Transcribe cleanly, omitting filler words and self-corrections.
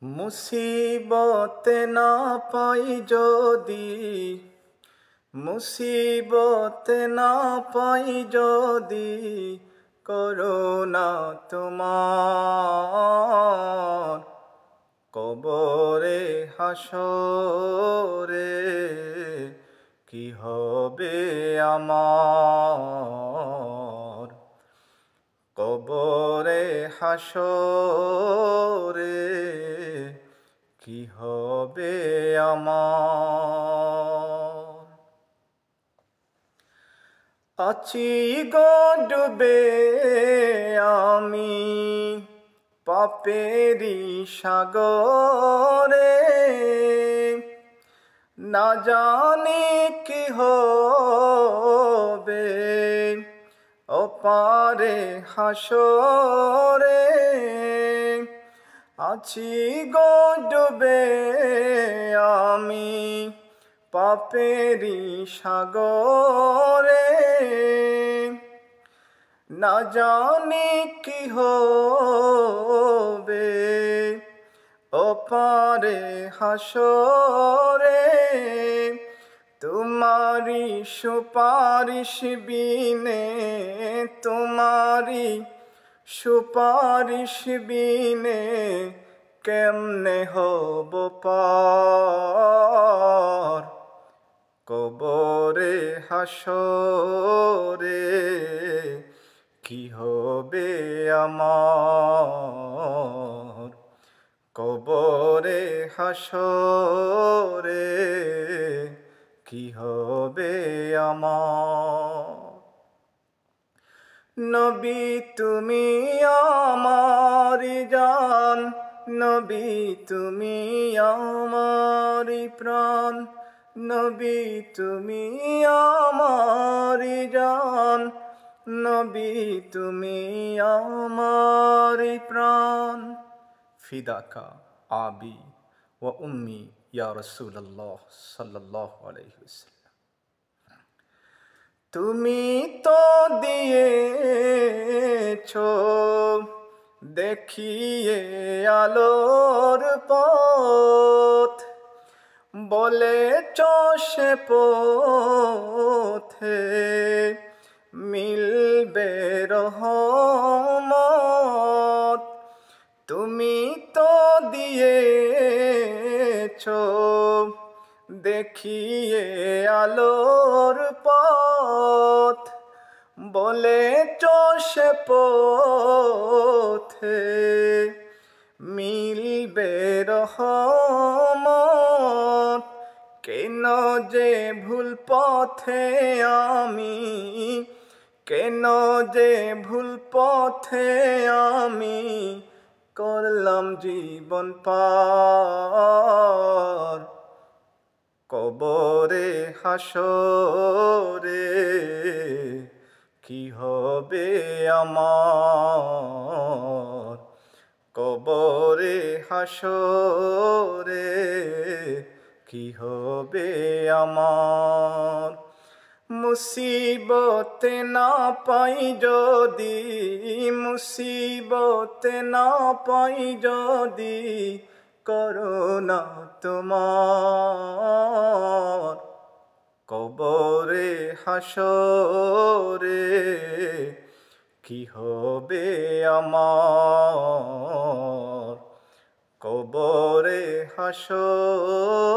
মুসিবতে না পাই যদি, মুসিবতে না পাই যদি, করুণা তোমার কবরে হাসরে কি হবে আমার, কবরে হাসরে কি হবে আমার। আছি গো ডুবে আমি পাপেরি সাগরে, না জানি কি হবে ওপারে হাসরে। আছি গো ডুবে আমি পাপেরি সাগরে, না জানি কি হবে ওপারে হাসরে। তোমারি সুপারিশ বিনে, তোমারি সুপারিশ বিনে কেমনে হব পার, কবরে হাসরে কি হবে আমার, কবরে হাসরে কি হবে আমার। নবী তুমি আমার জান, নবী তুমি আমার প্রাণ, নবী তুমি আমার জান, নবী তুমি আমার প্রাণ। ফিদাকা আবি ওয়া উম্মি ইয়া রাসূলুল্লাহ সাল্লাল্লাহু আলাইহি ওয়াসাল্লাম। তুমি তো দিয়েছো দেখিয়ে আলোর পথ, বলেছ সে পথে মিলবে রহমত। তুমি তো দিয়েছো দেখিয়ে আলোর পথ, বলেছ সে পথে মিলবে রহমত। কেন যে ভুল পথে আমি, কেন যে ভুল পথে আমি করলাম জীবন পার, কবরে হাসরে কি হবে আমার, কবরে হাসরে কি হবে আমার। মুসিবতে না পাই যদি, মুসিবতে না পাই যদি, করুণা তোমার কবরে হাসরে কি হবে আমার, কবরে হাসরে